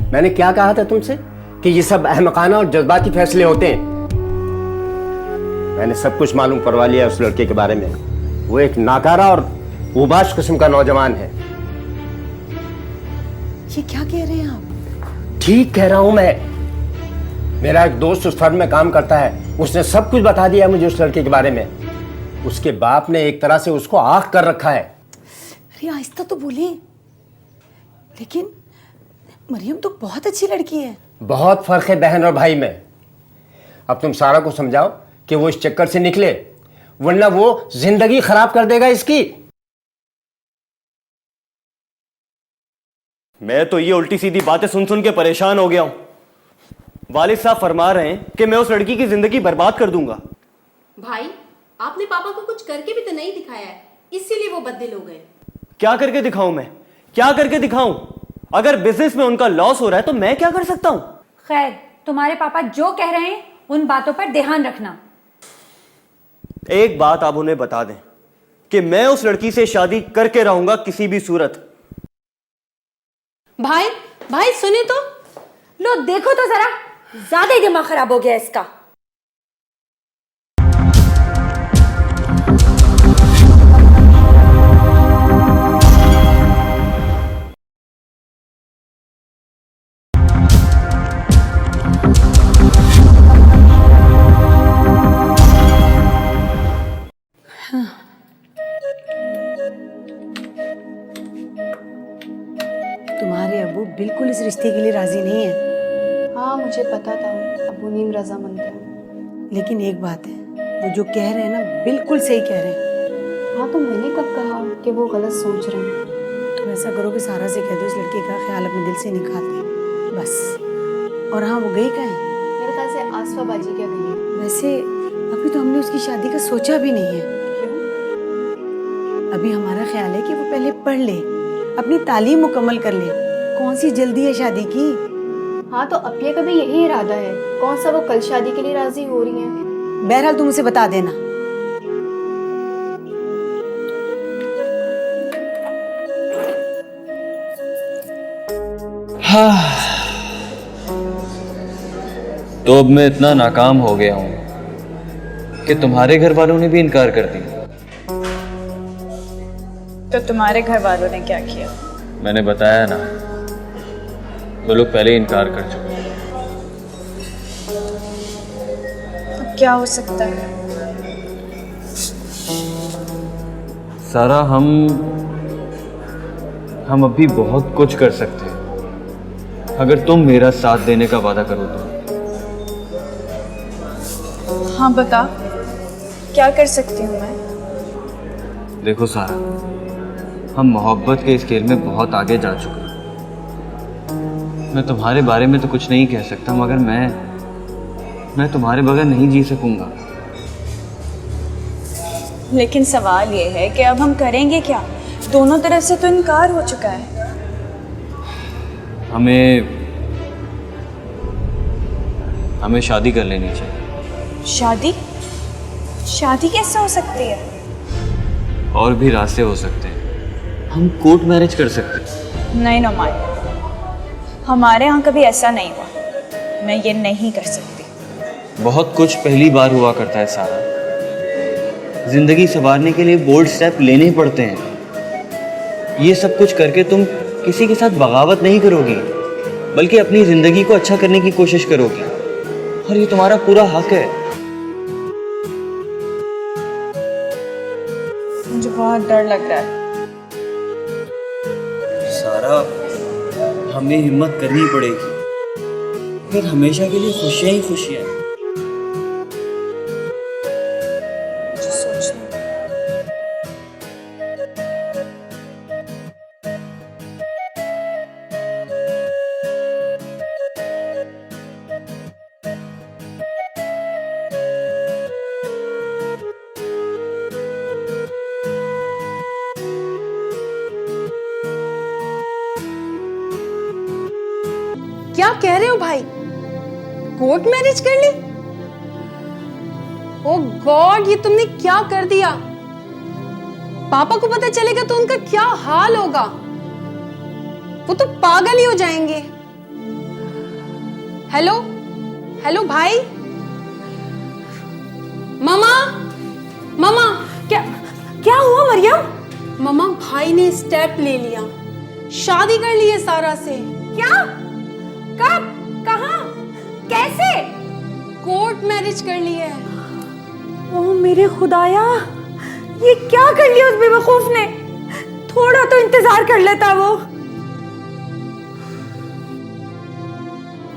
मैंने क्या कहा था तुमसे कि ये सब अहमकाना और जज्बाती फैसले होते हैं? मैंने सब कुछ मालूम करवा लिया उस लड़के के बारे में। वो एक नाकारा और उबाश किस्म का नौजवान है। ये क्या कह रहे हैं आप? ठीक कह रहा हूं मैं। मेरा एक दोस्त उस फर्म में काम करता है, उसने सब कुछ बता दिया मुझे उस लड़के के बारे में। उसके बाप ने एक तरह से उसको आंख कर रखा है। अरे आहिस्ता तो बोलिए। लेकिन मरियम तो बहुत अच्छी लड़की है। बहुत फर्क है बहन और भाई में। अब तुम सारा को समझाओ कि वो इस चक्कर से निकले, वरना वो जिंदगी खराब कर देगा इसकी। मैं तो ये उल्टी सीधी बातें सुन सुन के परेशान हो गया हूं। वालिद साहब फरमा रहे हैं कि मैं उस लड़की की जिंदगी बर्बाद कर दूंगा। भाई, आपने पापा को कुछ करके भी तो नहीं दिखाया है, इसीलिए वो बददिल हो गए। क्या करके दिखाऊं मैं? क्या करके दिखाऊं? अगर बिजनेस में उनका लॉस हो रहा है तो मैं क्या कर सकता हूं? खैर, तुम्हारे पापा जो कह रहे हैं उन बातों पर ध्यान रखना। एक बात आप उन्हें बता दें कि मैं उस लड़की से शादी करके रहूंगा किसी भी सूरत। भाई, भाई सुने तो। लो देखो तो जरा, ज्यादा ही दिमाग खराब हो गया इसका। तुम्हारे अबू बिल्कुल इस रिश्ते के लिए राजी नहीं है। हाँ, मुझे पता था अबू नीम रजामंद है। लेकिन एक बात है, वो जो कह रहे हैं ना बिल्कुल सही कह रहे हैं। हाँ, तो मैंने कब कहा कि वो गलत सोच रहे हैं? तुम ऐसा करो कि सारा से कह दो इस लड़के का ख्याल अपने दिल से निकाल दे बस। और हाँ, वो गई कहाँ है? मेरे ख्याल से आसफा बाजी क्या गई है। वैसे अभी तो हमने उसकी शादी का सोचा भी नहीं है। अभी हमारा ख्याल है कि वो पहले पढ़ ले, अपनी तालीम मुकम्मल कर ले। कौन सी जल्दी है शादी की? हाँ, तो अपिया का भी यही इरादा है। कौन सा वो कल शादी के लिए राजी हो रही हैं? बहरहाल तुम उसे बता देना। तो अब मैं इतना नाकाम हो गया हूं कि तुम्हारे घर वालों ने भी इनकार कर दिया। तो तुम्हारे घर वालों ने क्या किया? मैंने बताया ना, वो लोग पहले ही इनकार कर चुके हैं। अब क्या हो सकता है? सारा, हम अभी बहुत कुछ कर सकते हैं अगर तुम मेरा साथ देने का वादा करो तो। हाँ बता, क्या कर सकती हूँ मैं? देखो सारा, हम मोहब्बत के स्केल में बहुत आगे जा चुके हैं। मैं तुम्हारे बारे में तो कुछ नहीं कह सकता, मगर मैं तुम्हारे बगैर नहीं जी सकूंगा। लेकिन सवाल ये है कि अब हम करेंगे क्या? दोनों तरफ से तो इनकार हो चुका है। हमें शादी कर लेनी चाहिए। शादी? शादी कैसे हो सकती है? और भी रास्ते हो सकते हैं। हम कोर्ट मैरिज कर सकते हैं। नहीं नुमान, हमारे यहाँ कभी ऐसा नहीं हुआ। मैं ये नहीं कर सकती। बहुत कुछ पहली बार हुआ करता है सारा। जिंदगी संवारने के लिए बोल्ड स्टेप लेने ही पड़ते हैं। ये सब कुछ करके तुम किसी के साथ बगावत नहीं करोगी, बल्कि अपनी जिंदगी को अच्छा करने की कोशिश करोगी, और ये तुम्हारा पूरा हक है। मुझे बहुत डर लग रहा है। सारा, हमें हिम्मत करनी पड़ेगी, फिर हमेशा के लिए खुशियां ही खुशियां हैं। मुझे सोचना। क्या कह रहे हो भाई? कोर्ट मैरिज कर ली? ओ गॉड, ये तुमने क्या कर दिया? पापा को पता चलेगा तो उनका क्या हाल होगा? वो तो पागल ही हो जाएंगे। हेलो हेलो भाई। मामा मामा क्या क्या हुआ मरियम? मामा भाई ने स्टेप ले लिया, शादी कर ली है सारा से। क्या? कब? कहाँ? कैसे? कोर्ट मैरिज कर ली है। ओ मेरे खुदाया, ये क्या कर लिया उस बेवकूफ ने? थोड़ा तो इंतजार कर लेता वो।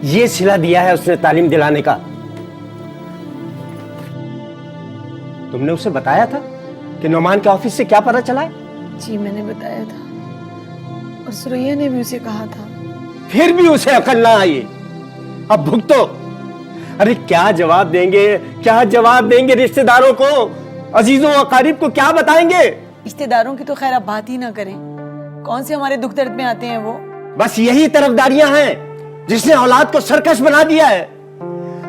ये सिला दिया है उसने तालीम दिलाने का। तुमने उसे बताया था कि नोमान के ऑफिस से क्या पता चला है? जी मैंने बताया था, और सुरैया ने भी उसे कहा था। फिर भी उसे अकल ना आई। अब भुगतो। अरे क्या जवाब देंगे, क्या जवाब देंगे रिश्तेदारों को, अजीजों अकारीब को क्या बताएंगे? रिश्तेदारों की तो खैर आप बात ही ना करें, कौन से हमारे दुख दर्द में आते हैं वो। बस यही तरफदारियां हैं जिसने औलाद को सर्कस बना दिया है।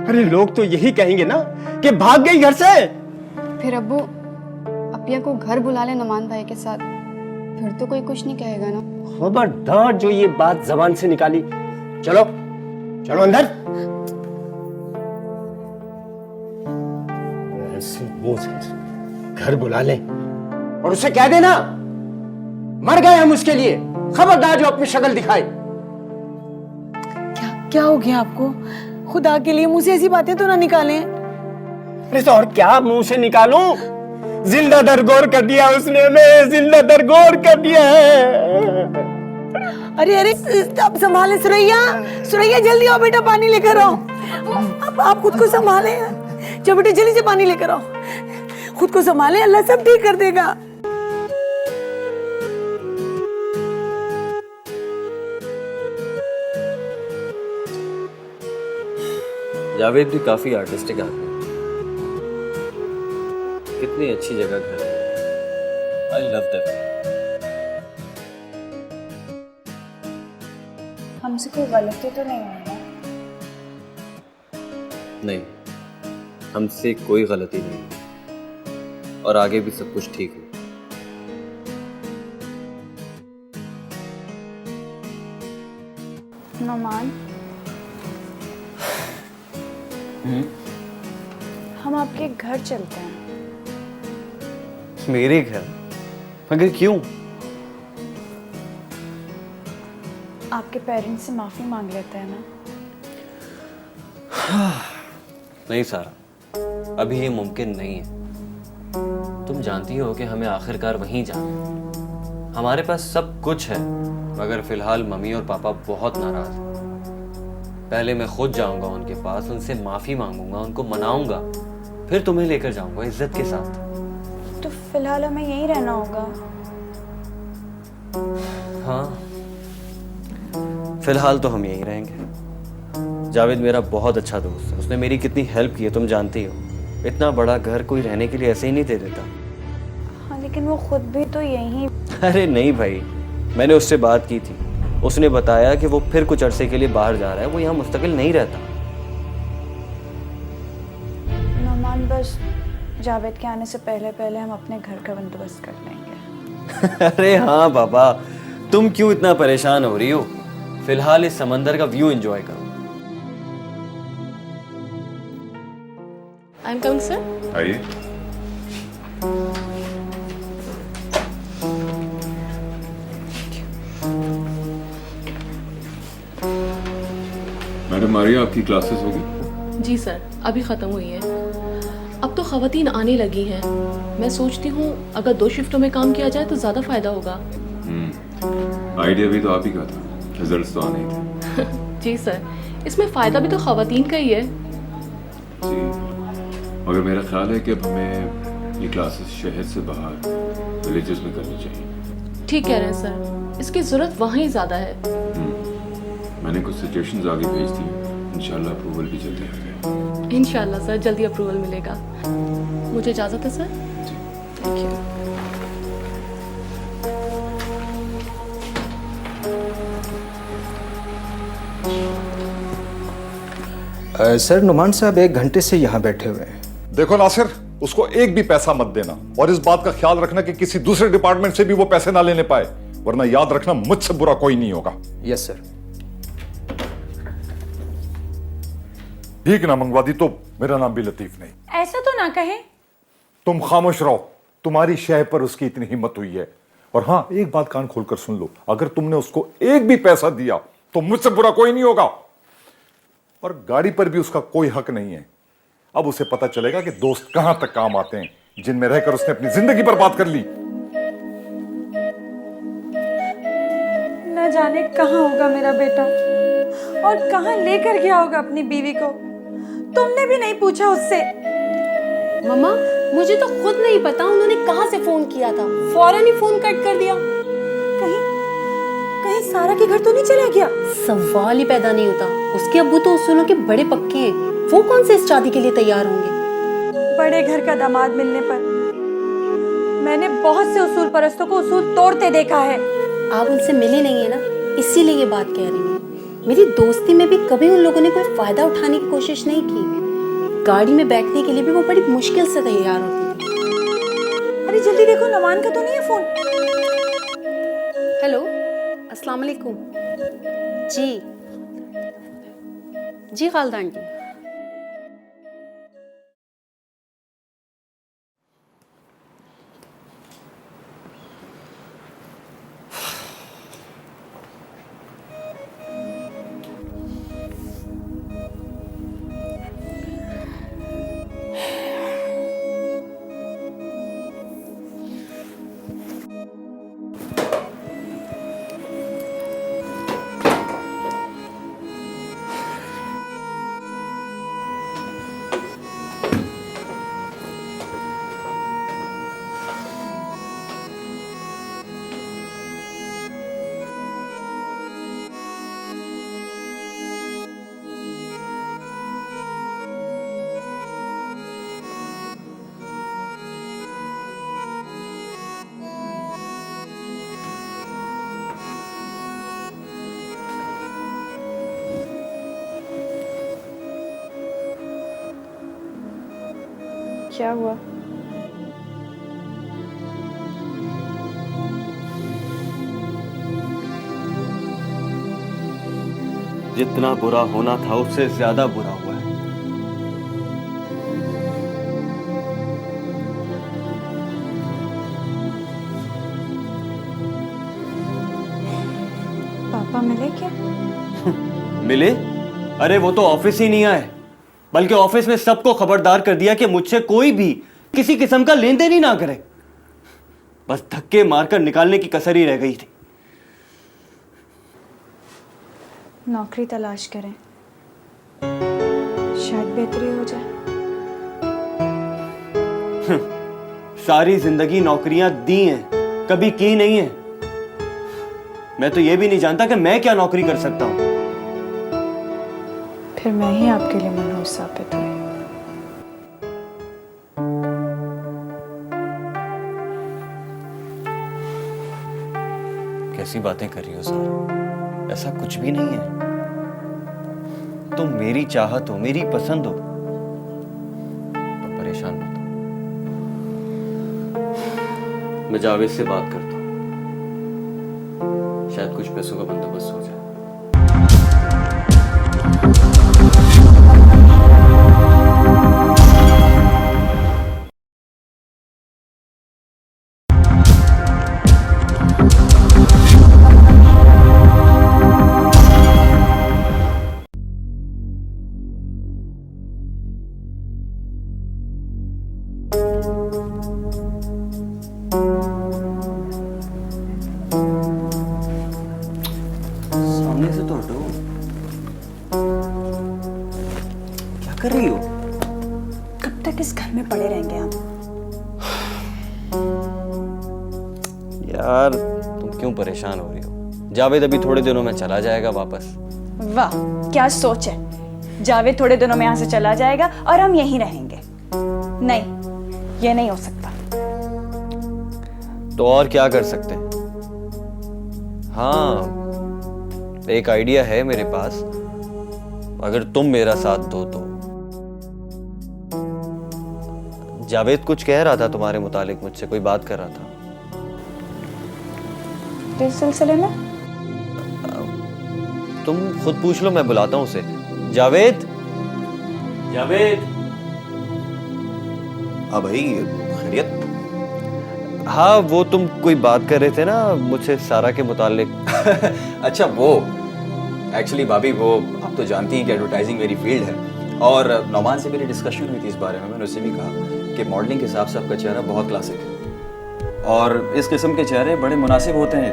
अरे लोग तो यही कहेंगे ना कि भाग गई घर से। फिर अब्बू अपिया को घर बुला ले नुमान भाई के साथ, फिर तो कोई कुछ नहीं कहेगा ना। खबरदार जो ये बात जबान से निकाली। चलो चलो अंदर। ऐसे मुंह से घर बुला ले और उसे कह देना मर गए हम उसके लिए। खबरदार जो अपनी शक्ल दिखाए। क्या हो गया आपको? खुदा के लिए मुंह से ऐसी बातें तो ना निकालें। अरे तो और क्या मुंह से निकालूं? जिंदा दरगोर कर दिया उसने हमें, जिंदा दरगोर कर दिया है। अरे अरे आप संभाले सुरैया, सुरैया जल्दी आओ बेटा, पानी लेकर आओ। आप खुद को संभाले। चलो बेटे जल्दी से पानी लेकर आओ, खुद को संभाले, अल्लाह सब ठीक कर देगा। जावेद भी काफी आर्टिस्टिक आदमी, कितनी अच्छी जगह घर है। I love that. हमसे कोई गलती तो नहीं हुई ना? नहीं, हमसे कोई गलती नहीं और आगे भी सब कुछ ठीक हो। नुमान, हम आपके घर चलते हैं। मेरे घर? मगर क्यों? आपके पेरेंट्स से माफी मांग लेते हैं ना। नहीं सारा, अभी ये मुमकिन नहीं है। तुम जानती हो कि हमें आखिरकार वहीं जाना है। हमारे पास सब कुछ है, मगर फिलहाल मम्मी और पापा बहुत नाराज हैं। पहले मैं खुद जाऊंगा उनके पास, उनसे माफी मांगूंगा, उनको मनाऊंगा, फिर तुम्हें लेकर जाऊंगा इज्जत के साथ। तो फिलहाल हमें यहीं रहना होगा। हाँ, फिलहाल तो हम यहीं रहेंगे। जावेद मेरा बहुत अच्छा दोस्त है, उसने मेरी कितनी हेल्प की है तुम जानती हो। इतना बड़ा घर कोई रहने के लिए ऐसे ही नहीं दे देता। हाँ, लेकिन वो खुद भी तो यहीं। अरे नहीं भाई, मैंने उससे बात की थी, उसने बताया कि वो फिर कुछ अरसे के लिए बाहर जा रहा है, वो यहाँ मुस्तकिल नहीं रहता। नुमान, बस जावेद के आने से पहले पहले हम अपने घर का बंदोबस्त कर लेंगे। अरे हाँ बाबा, तुम क्यों इतना परेशान हो रही हो? फिलहाल इस समंदर का व्यू एंजॉय करो। I am coming sir. आइए। मैडम मारिया, आपकी क्लासेस होगी? जी सर, अभी ख़त्म हुई है। अब तो ख़वातीन आने लगी हैं। मैं सोचती हूँ अगर 2 शिफ्टों में काम किया जाए तो ज़्यादा फ़ायदा होगा। आइडिया भी तो आप ही का था, रिजल्ट्स तो आने ही थे। जी सर, इसमें फ़ायदा भी तो ख़वातीन का ही है। जी, मगर मेरा ख्याल है कि अब हमें ये क्लासेस शहर से बाहर विलेजेस में करनी चाहिए। ठीक कह रहे हैं सर, इसकी ज़रूरत वहाँ ही ज़्यादा है। मैंने कुछ सजेशंस आगे भेज दी, इंशाल्लाह अप्रूवल भी जल्दी आ जाएगा। इंशाल्लाह सर, जल्दी अप्रूवल मिलेगा। मुझे इजाज़त है sir. Thank you. Sir, Numan साहब 1 घंटे से यहाँ बैठे हुए हैं। देखो नासिर, उसको एक भी पैसा मत देना और इस बात का ख्याल रखना कि किसी दूसरे डिपार्टमेंट से भी वो पैसे ना लेने पाए, वरना याद रखना मुझसे बुरा कोई नहीं होगा। Yes sir. भीख ना मंगवा दी तो मेरा नाम भी लतीफ नहीं। ऐसा तो ना कहे। तुम खामोश रहो, तुम्हारी शह पर उसकी इतनी हिम्मत हुई है। और हाँ, एक बात कान खोलकर सुन लो, अगर तुमने उसको एक भी पैसा दिया तो मुझसे बुरा कोई नहीं होगा। और गाड़ी पर भी उसका कोई हक नहीं है। अब उसे पता चलेगा कि दोस्त कहां तक काम आते हैं, जिनमें रहकर उसने अपनी जिंदगी बर्बाद कर ली। न जाने कहाँ होगा मेरा बेटा और कहाँ लेकर गया होगा अपनी बीवी को। तुमने भी नहीं पूछा उससे? मम्मा, मुझे तो खुद नहीं पता उन्होंने कहाँ से फोन किया था, फौरन ही फोन कट कर दिया। कहीं सारा के घर तो नहीं चला गया? सवाल ही पैदा नहीं होता। उसके अब्बू तो उसूलों के बड़े पक्के हैं, वो कौन से इस शादी के लिए तैयार होंगे। बड़े घर का दामाद मिलने पर मैंने बहुत से उसूल परस्तों को उसूल तोड़ते देखा है। आप उनसे मिली नहीं है ना, इसीलिए ये बात कह रही हूँ। मेरी दोस्ती में भी कभी उन लोगों ने कोई फायदा उठाने की कोशिश नहीं की। गाड़ी में बैठने के लिए भी वो बड़ी मुश्किल से तैयार होती थी। अरे जल्दी देखो, नमान का तो नहीं है फोन। हेलो, अस्सलाम वालेकुम। जी जी खालदान जी। क्या हुआ? जितना बुरा होना था उससे ज्यादा बुरा हुआ है। पापा मिले क्या? मिले? अरे वो तो ऑफिस ही नहीं आए, बल्कि ऑफिस में सबको खबरदार कर दिया कि मुझसे कोई भी किसी किस्म का लेन देन ही ना करे। बस धक्के मारकर निकालने की कसर ही रह गई थी। नौकरी तलाश करें, शायद बेहतरी हो जाए। सारी जिंदगी नौकरियां दी हैं, कभी की नहीं है। मैं तो ये भी नहीं जानता कि मैं क्या नौकरी कर सकता हूं। फिर मैं ही आपके लिए मनहूस साबित हुई। कैसी बातें कर रही हो सर? ऐसा कुछ भी नहीं है। तुम मेरी चाहत हो, मेरी पसंद हो, तो परेशान मत हो। मैं जावेद से बात करता हूँ, शायद कुछ पैसों का बंदोबस्त हो जाए। सामने से तो हटो। क्या कर रही हो? कब तक इस घर में पड़े रहेंगे हम? यार तुम क्यों परेशान हो रही हो? जावेद अभी थोड़े दिनों में चला जाएगा वापस। वाह, क्या सोच है। जावेद थोड़े दिनों में यहाँ से चला जाएगा और हम यहीं रहेंगे। नहीं, ये नहीं हो सकता। तो और क्या कर सकते हैं? हाँ, एक आइडिया है मेरे पास, अगर तुम मेरा साथ दो तो। जावेद कुछ कह रहा था तुम्हारे मुतालिक, मुझसे कोई बात कर रहा था। किस सिलसिले में? तुम खुद पूछ लो, मैं बुलाता हूं उसे। जावेद, जावेद। हाँ भाई, खैरियत? हाँ, वो तुम कोई बात कर रहे थे ना मुझसे सारा के मुतालिक। अच्छा वो, एक्चुअली भाभी वो आप तो जानती हैं कि एडवर्टाइजिंग मेरी फील्ड है, और नौमान से मेरी डिस्कशन हुई थी इस बारे में। मैंने उससे भी कहा कि मॉडलिंग के हिसाब से आपका चेहरा बहुत क्लासिक है और इस किस्म के चेहरे बड़े मुनासिब होते हैं।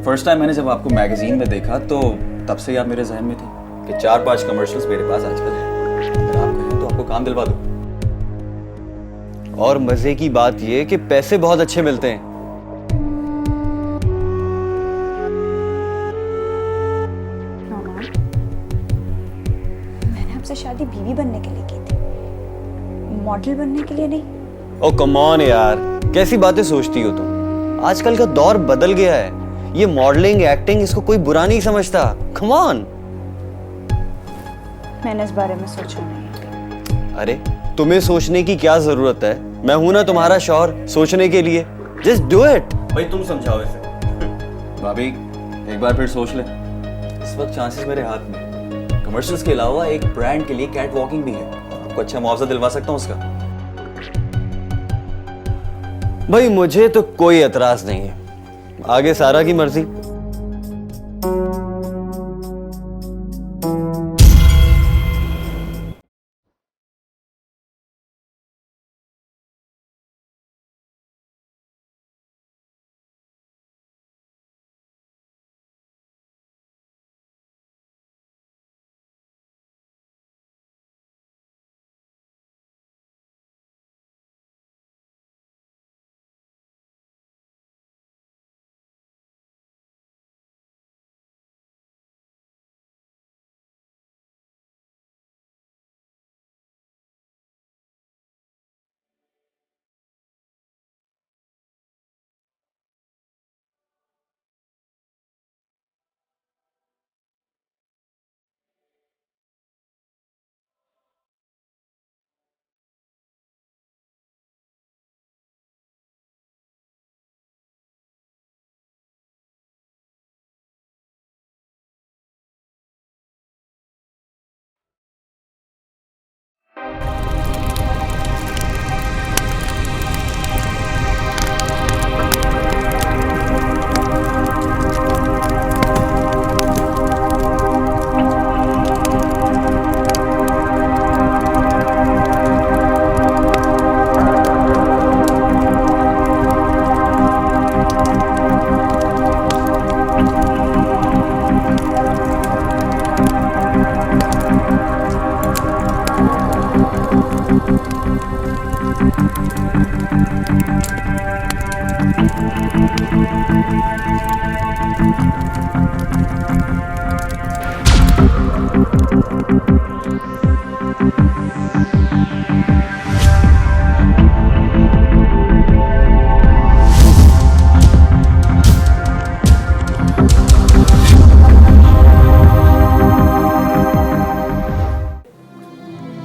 फर्स्ट टाइम मैंने जब आपको मैगजीन में देखा तो तब से ही आप मेरे जहन में थी कि 4-5 कमर्शियल्स मेरे पास आजकल हैं, अगर आप कहें तो आपको काम दिलवा दूं। और मजे की बात ये कि पैसे बहुत अच्छे मिलते हैं। नौमान, मैंने आपसे शादी बीवी बनने के लिए की थी, मॉडल बनने के लिए नहीं। ओ कम ऑन यार, कैसी बातें सोचती हो तुम? आजकल का दौर बदल गया है। ये मॉडलिंग एक्टिंग इसको कोई बुरा नहीं समझता। Come on. मैंने इस बारे में सोचा नहीं। अरे तुम्हें सोचने की क्या जरूरत है? मैं हूं ना तुम्हारा शौहर सोचने के लिए। Just do it. भाई तुम समझाओ इसे। भाभी एक बार फिर सोच ले। इस वक्त चांसेस मेरे हाथ में। कमर्शियल्स के अलावा एक ब्रांड के लिए कैट वॉकिंग भी है, आपको अच्छा मुआवजा दिलवा सकता हूं उसका। भाई मुझे तो कोई एतराज नहीं है, आगे सारा की मर्जी।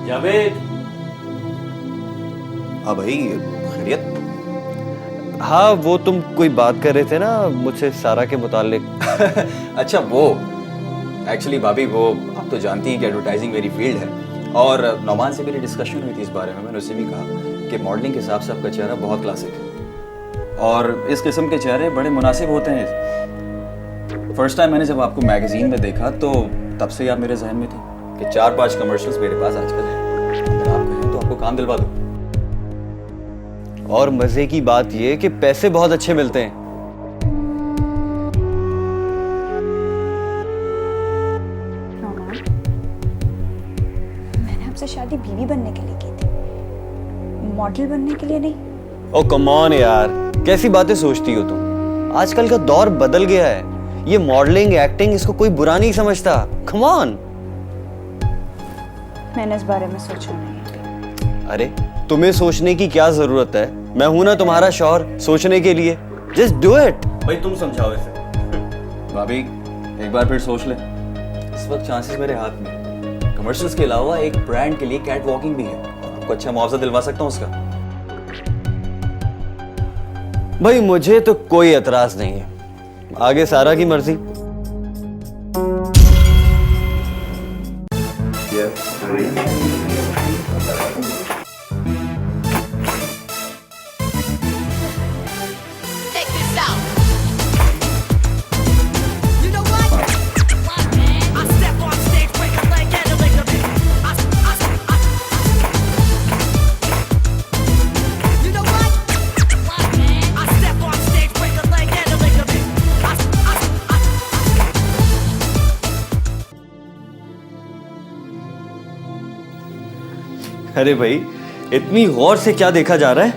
जावेद। हाँ भाई, खैरियत? हाँ वो तुम कोई बात कर रहे थे ना मुझसे सारा के मुतालिक। अच्छा वो, एक्चुअली भाभी वो आप तो जानती हैं कि एडवर्टाइजिंग मेरी फील्ड है, और नौमान से मेरी डिस्कशन हुई थी इस बारे में। मैंने उससे भी कहा कि मॉडलिंग के हिसाब से आपका चेहरा बहुत क्लासिक है और इस किस्म के चेहरे बड़े मुनासिब होते हैं। फर्स्ट टाइम मैंने जब आपको मैगजीन में देखा तो तब से ही आप मेरे जहन में थी कि 4-5 कमर्शियल्स मेरे पास आजकल हैं, अगर आप कहें तो आपको काम दिलवा दूं। और मजे की बात ये कि पैसे बहुत अच्छे मिलते हैं। नौमान, मैंने आपसे शादी बीवी बनने के लिए की थी, मॉडल बनने के लिए नहीं। ओ कम ऑन यार, कैसी बातें सोचती हो तुम? आजकल का दौर बदल गया है। ये मॉडलिंग एक्टिंग इसको कोई बुरा नहीं समझता। Come on. मैंने इस बारे में सोचा नहीं। अरे तुम्हें सोचने की क्या जरूरत है? मैं हूं ना तुम्हारा शौहर सोचने के लिए। Just do it. भाई तुम समझाओ इसे। भाभी एक बार फिर सोच ले। इस वक्त चांसेस मेरे हाथ में। कमर्शियल्स के अलावा एक ब्रांड के लिए कैट वॉकिंग भी है, आपको अच्छा मुआवजा दिलवा सकता हूं उसका। भाई मुझे तो कोई एतराज नहीं है, आगे सारा की मर्जी। Yeah. अरे भाई, इतनी गौर से क्या देखा जा रहा है?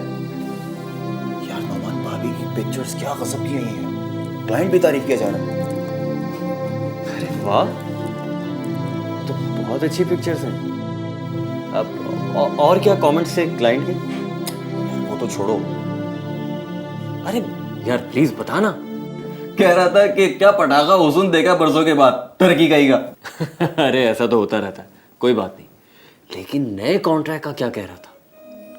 यार नोमान, भाभी की पिक्चर्स क्या गजब की आई हैं। क्लाइंट भी तारीफ किया जा रहा है। अरे वाह, तो बहुत अच्छी पिक्चर्स हैं। अब और क्या कमेंट्स थे क्लाइंट के? यार वो तो छोड़ो। अरे यार प्लीज बताना। कह रहा था कि क्या पटाखा हुजून देखा बरसों के बाद, टर्की का ही का। अरे ऐसा तो होता रहता है, कोई बात नहीं। लेकिन नए कॉन्ट्रैक्ट का क्या कह रहा था?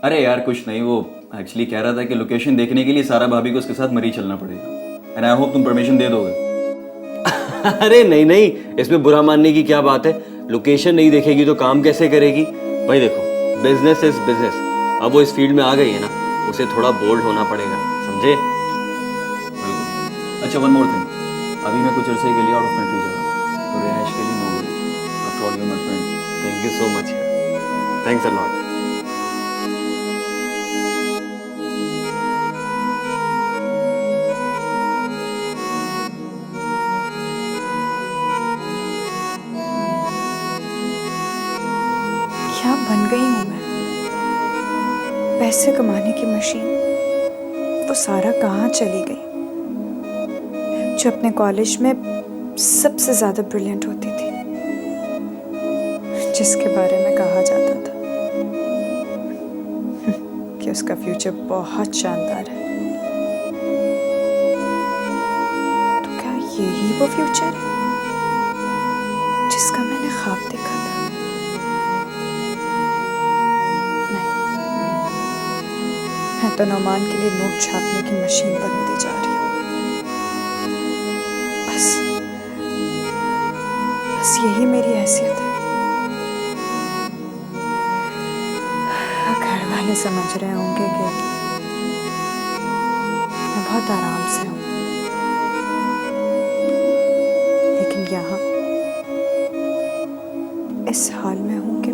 अरे यार कुछ नहीं, वो एक्चुअली कह रहा था कि लोकेशन देखने के लिए सारा भाभी को उसके साथ मरी चलना पड़ेगा। एंड आई होप तुम परमिशन दे दोगे। अरे नहीं नहीं, इसमें बुरा मानने की क्या बात है। लोकेशन नहीं देखेगी तो काम कैसे करेगी? भाई देखो, बिजनेस इज बिजनेस। अब वो इस फील्ड में आ गई है ना, उसे थोड़ा बोल्ड होना पड़ेगा, समझे? अच्छा वन मोर थिंग, अभी मैं कुछ अरसे के लिए आउट ऑफ कंट्री जा रहा हूँ, तो रिहाइश के लिए no worry. After all you my friend. Thank you so much यार, थैंक्स अ लॉट। क्या बन गई हूँ मैं? पैसे कमाने की मशीन, वो सारा कहाँ चली गई? जो अपने कॉलेज में सबसे ज्यादा ब्रिलियंट होती थी, जिसके बारे में कहा जाता था कि उसका फ्यूचर बहुत शानदार है। तो क्या यही वो फ्यूचर है जिसका मैंने ख्वाब देखा था? नहीं, मैं तो नौमान के लिए नोट छापने की मशीन बनती जा रही हूँ। बस यही मेरी हैसियत है। घर वाले समझ रहे होंगे कि मैं बहुत आराम से हूँ, लेकिन यहाँ इस हाल में हूँ कि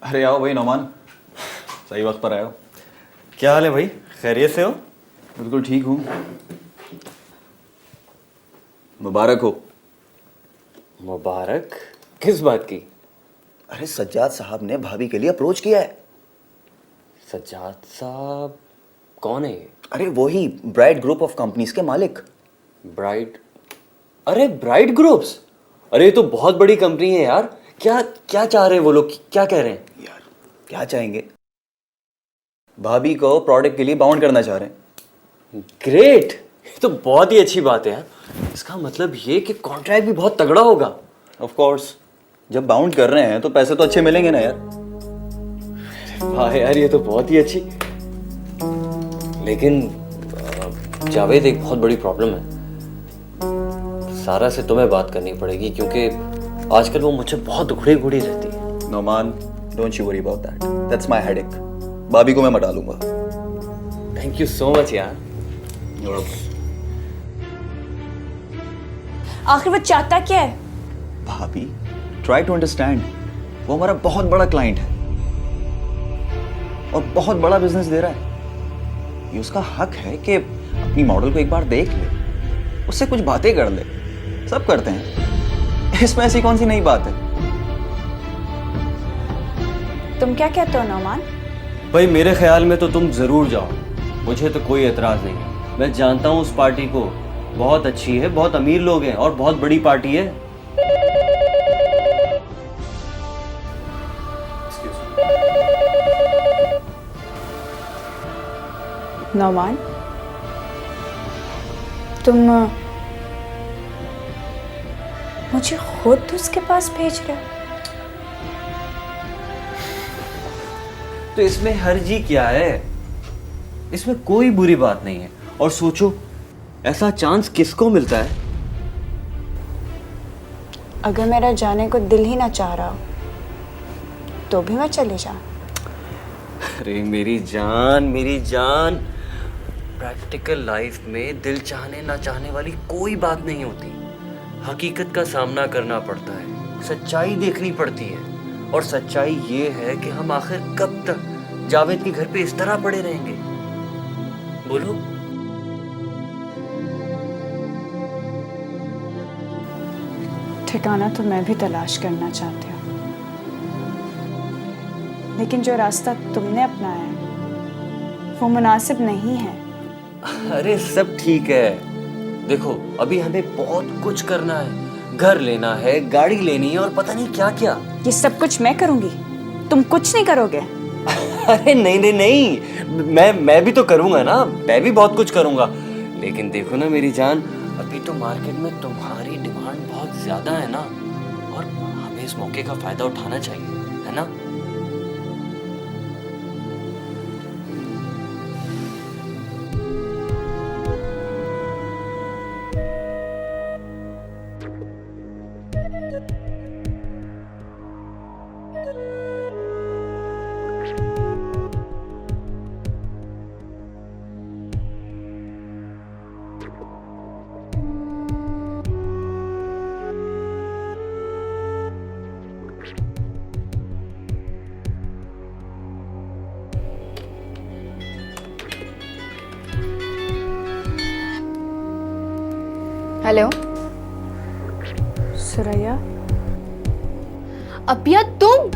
अरे आओ भाई नौमान, सही वक्त पर आए हो। क्या हाल है भाई, खैरियत से हो? बिल्कुल ठीक हूँ। मुबारक हो। मुबारक किस बात की? अरे सज्जाद साहब ने भाभी के लिए अप्रोच किया है। सज्जाद साहब कौन है ये? अरे वही ब्राइट ग्रुप ऑफ कंपनीज के मालिक। ब्राइट? अरे ब्राइट ग्रुप्स, अरे ये तो बहुत बड़ी कंपनी है यार। क्या क्या चाह रहे हैं वो लोग, क्या कह रहे हैं? यार क्या चाहेंगे, भाभी को प्रोडक्ट के लिए बाउंड करना चाह रहे हैं। ग्रेट, ये तो बहुत ही अच्छी बात है यार। इसका मतलब ये कि कॉन्ट्रैक्ट भी बहुत तगड़ा होगा। ऑफ कोर्स, जब बाउंड कर रहे हैं तो पैसे तो अच्छे मिलेंगे ना यार। वाह यार, ये तो बहुत ही अच्छी। लेकिन जावेद, एक बहुत बड़ी प्रॉब्लम है। सारा से तुम्हें बात करनी पड़ेगी क्योंकि आजकल वो मुझे बहुत उखड़ी रहती है। Nauman, don't you worry about that, that's my headache. भाभी को मैं मटा लूंगा। थैंक यू सो मच यार। आखिर वो चाहता क्या है? भाभी, ट्राई टू अंडरस्टैंड। वो हमारा बहुत बड़ा क्लाइंट है और बहुत बड़ा बिजनेस दे रहा है। ये उसका हक है कि अपनी मॉडल को एक बार देख ले, उससे कुछ बातें कर ले। सब करते हैं, इसमें ऐसी कौन सी नई बात है? तुम क्या कहते हो नौमान? भाई मेरे ख्याल में तो तुम जरूर जाओ, मुझे तो कोई एतराज नहीं है। मैं जानता हूँ उस पार्टी को, बहुत अच्छी है, बहुत अमीर लोग हैं और बहुत बड़ी पार्टी है। नौमान, तुम मुझे खुद उसके पास भेज रहे हो? तो इसमें हर्जी क्या है? इसमें कोई बुरी बात नहीं है। और सोचो, ऐसा चांस किसको मिलता है? अगर मेरा जाने को दिल ही ना चाह रहा हो तो भी मैं चली जाऊं। अरे मेरी जान, प्रैक्टिकल लाइफ में दिल चाहने ना चाहने वाली कोई बात नहीं होती। हकीकत का सामना करना पड़ता है, सच्चाई देखनी पड़ती है। और सच्चाई ये है कि हम आखिर कब तक जावेद के घर पे इस तरह पड़े रहेंगे? बोलो। ठिकाना तो मैं भी तलाश करना चाहती हूँ, लेकिन जो रास्ता तुमने अपनाया है वो मुनासिब नहीं है। अरे सब ठीक है। देखो, अभी हमें बहुत कुछ करना है। घर लेना है, गाड़ी लेनी है और पता नहीं क्या क्या। ये सब कुछ मैं करूंगी, तुम कुछ नहीं करोगे? अरे नहीं, मैं भी तो करूंगा ना। मैं भी बहुत कुछ करूंगा। लेकिन देखो ना मेरी जान, अभी तो मार्केट में तुम्हारी डिमांड बहुत ज्यादा है ना, और हमें इस मौके का फायदा उठाना चाहिए, है ना? हेलो सुरैया, अपिया, तुम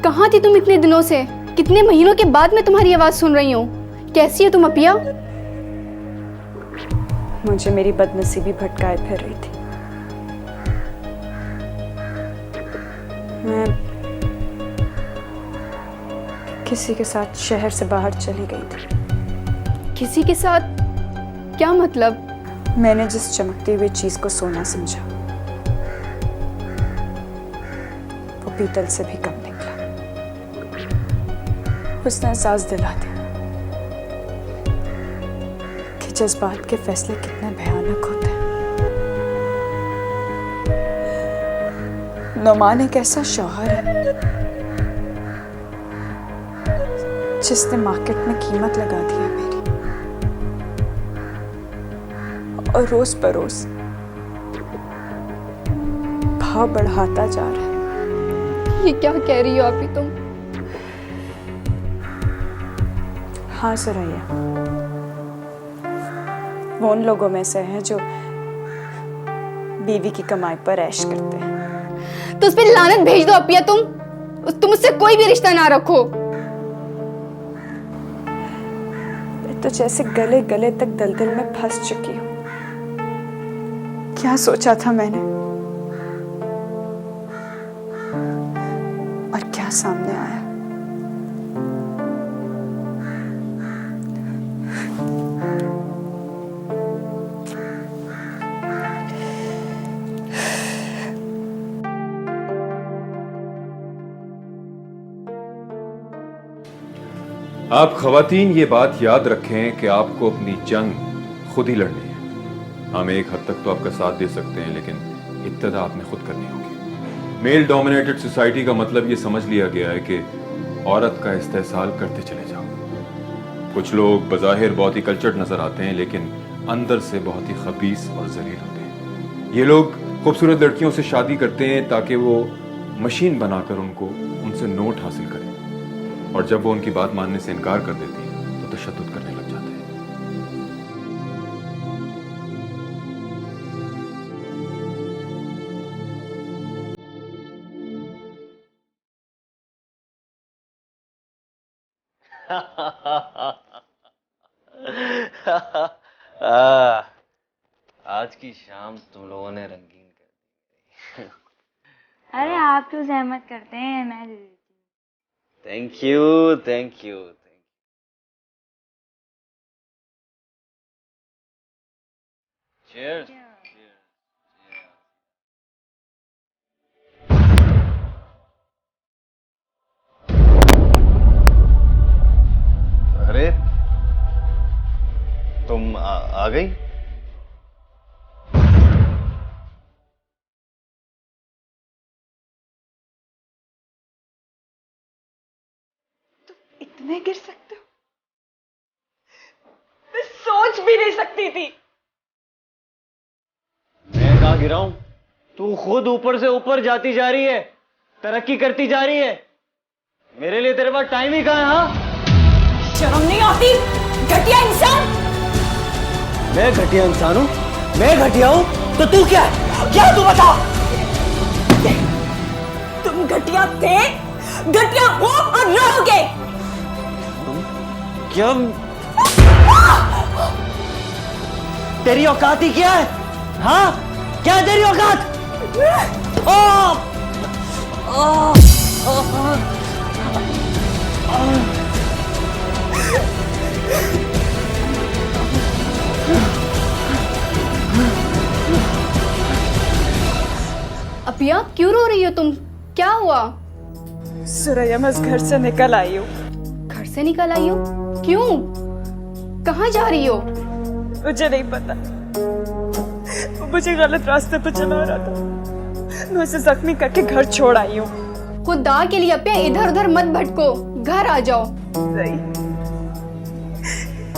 कहाँ थी? तुम इतने दिनों से, कितने महीनों के बाद मैं तुम्हारी आवाज सुन रही हूँ। कैसी है तुम अपिया? मुझे मेरी बदनसीबी भटकाए फिर रही थी। मैं किसी के साथ शहर से बाहर चली गई थी। किसी के साथ? क्या मतलब? मैंने जिस चमकती हुई चीज को सोना समझा वो पीतल से भी कम निकला। उसने एहसास दिला दिया कि जज्बात के फैसले कितने भयानक होते हैं। नोमान एक ऐसा शौहर है जिसने मार्केट में कीमत लगा दी है मेरी, और रोज बरोज भाव बढ़ाता जा रहा है। ये क्या कह रही हो अभी तुम? हाँ सुरैया, वो उन लोगों में से है जो बीवी की कमाई पर ऐश करते हैं। तो उस पर लानत भेज दो अपिया। तुम उससे कोई भी रिश्ता ना रखो। मैं तो जैसे गले गले तक दलदल में फंस चुकी हूँ। क्या सोचा था मैंने और क्या सामने आया। आप खवातीन ये बात याद रखें कि आपको अपनी जंग खुद ही लड़नी है। हम एक हद तक तो आपका साथ दे सकते हैं, लेकिन इब्तदा आपने खुद करनी होगी। मेल डोमिनेटेड सोसाइटी का मतलब ये समझ लिया गया है कि औरत का इस्तेहसाल करते चले जाओ। कुछ लोग बज़ाहिर बहुत ही कल्चर्ड नजर आते हैं, लेकिन अंदर से बहुत ही खबीस और जलील होते हैं। ये लोग खूबसूरत लड़कियों से शादी करते हैं ताकि वो मशीन बनाकर उनसे नोट हासिल करें, और जब वो उनकी बात मानने से इनकार कर देती है तो तशद्दुद करने लग जाते हैं। आज की शाम तुम लोगों ने रंगीन कर दी। अरे आप क्यों सहमत करते हैं, मैं दे देती हूँ। Thank you, thank you. Cheers. अरे आ गई? इतने गिर सकते हो? मैं सोच भी नहीं सकती थी। मैं कहाँ गिरा हूं? तू खुद ऊपर से ऊपर जाती जा रही है, तरक्की करती जा रही है। मेरे लिए तेरे पास टाइम ही कहाँ है? हाँ? शर्म नहीं आती? घटिया इंसान। मैं घटिया इंसान हूं? मैं घटिया हूं? तो तू क्या है? क्या तू बता? तुम घटिया थे, घटिया हो और रहोगे। क्या तेरी औकात ही क्या है? हाँ, क्या है तेरी औकात? अपिया क्यों रो रही हो तुम? क्या हुआ? सुरैया, मैं उस घर से निकल आई हूँ। घर से निकल आई हो? क्यों? कहाँ जा रही हो? मुझे नहीं पता, वो मुझे गलत रास्ते पर चला रहा था। मैं उसे जख्मी करके घर छोड़ आई हूँ। खुदा के लिए अपिया इधर उधर मत भटको, घर आ जाओ। नहीं,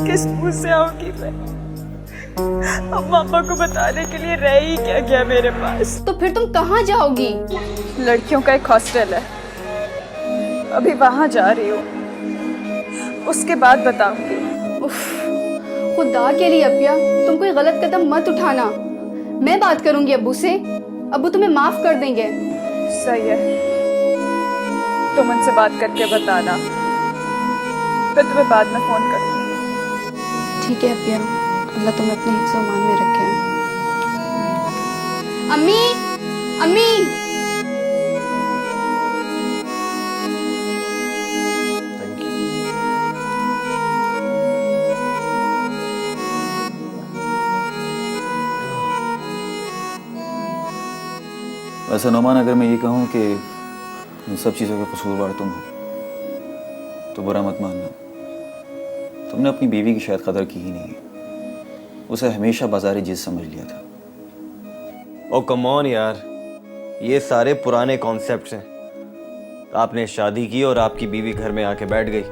किस मुंह से आऊंगी मैं? अब मामा को बताने के लिए रह ही क्या गया मेरे पास? तो फिर तुम कहाँ जाओगी? लड़कियों का एक हॉस्टल है, अभी वहां जा रही हूँ, उसके बाद बताऊंगी। उफ, खुदा के लिए अपिया तुम कोई गलत कदम मत उठाना। मैं बात करूंगी अब्बू से, अब्बू तुम्हें माफ कर देंगे। सही है, तुम उनसे बात करके बताना, फिर तुम्हें बाद में फोन करूंगी। ठीक है अपिया, अल्लाह तुम्हें अपने हिफ्ज़ व अमान में रखे। अम्मी, अम्मी। वैसे नोमान, अगर मैं ये कहूँ कि इन सब चीज़ों का कसूरवार तुम हो तो बुरा मत मानना। तुमने अपनी बीवी की शायद कदर की ही नहीं है, उसे हमेशा बाजारी चीज़ समझ लिया था। ओ कम ऑन यार, ये सारे पुराने कॉन्सेप्ट्स हैं। आपने शादी की और आपकी बीवी घर में आके बैठ गई।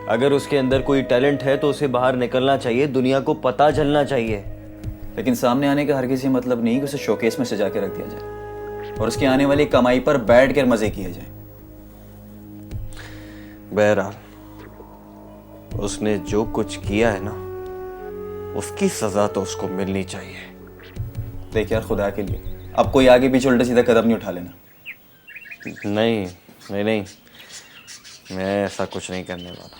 अगर उसके अंदर कोई टैलेंट है तो उसे बाहर निकलना चाहिए, दुनिया को पता चलना चाहिए। लेकिन सामने आने का हरगिज़ ये मतलब नहीं कि उसे शोकेस में सजा के रख दिया जाए और उसकी आने वाली कमाई पर बैठ कर मजे किए जाए। बहरहाल, उसने जो कुछ किया है ना, उसकी सजा तो उसको मिलनी चाहिए। देख यार, खुदा के लिए अब कोई आगे पीछे उल्टा सीधा कदम नहीं उठा लेना। नहीं नहीं नहीं, मैं ऐसा कुछ नहीं करने वाला।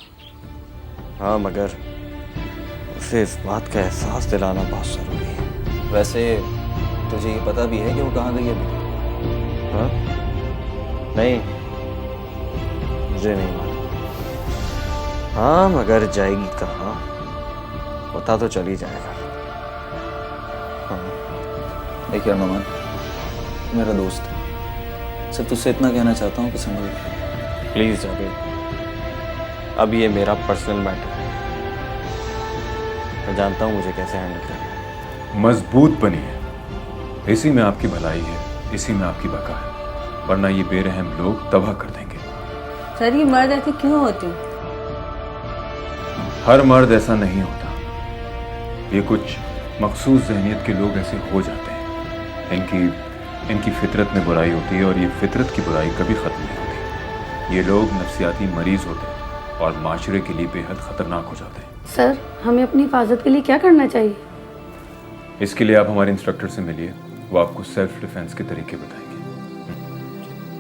हाँ, मगर उसे इस बात का एहसास दिलाना बहुत ज़रूरी है। वैसे तुझे ये पता भी है कि वो कहाँ गई अभी? हाँ? नहीं, मुझे नहीं मालूम। हाँ, मगर जाएगी कहाँ पता तो चल ही जाएगा। हाँ। देख यार नोमान, मेरा दोस्त है, सिर्फ तुझसे इतना कहना चाहता हूँ कि समझ ले। प्लीज़ जावेद, अब ये मेरा पर्सनल मैटर है। मैं जानता हूँ मुझे कैसे हैंडल करना है। मजबूत बनिए, इसी में आपकी भलाई है, इसी में आपकी बका है, वरना ये बेरहम लोग तबाह कर देंगे। सर, ये मर्द ऐसे क्यों होते हैं? हर मर्द ऐसा नहीं होता, ये कुछ मखसूस जहनियत के लोग ऐसे हो जाते हैं। इनकी फितरत में बुराई होती है और ये फितरत की बुराई कभी ख़त्म नहीं होती। ये लोग नफ्सियाती मरीज होते हैं और माशरे के लिए बेहद ख़तरनाक हो जाते हैं। सर, हमें अपनी हिफाजत के लिए क्या करना चाहिए? इसके लिए आप हमारे इंस्ट्रक्टर से मिलिए, वो आपको सेल्फ डिफेंस के तरीके बताएंगे।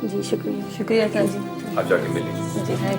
जी शुक्रिया। शुक्रिया सर जी। आप जाके मिलिए। जी है।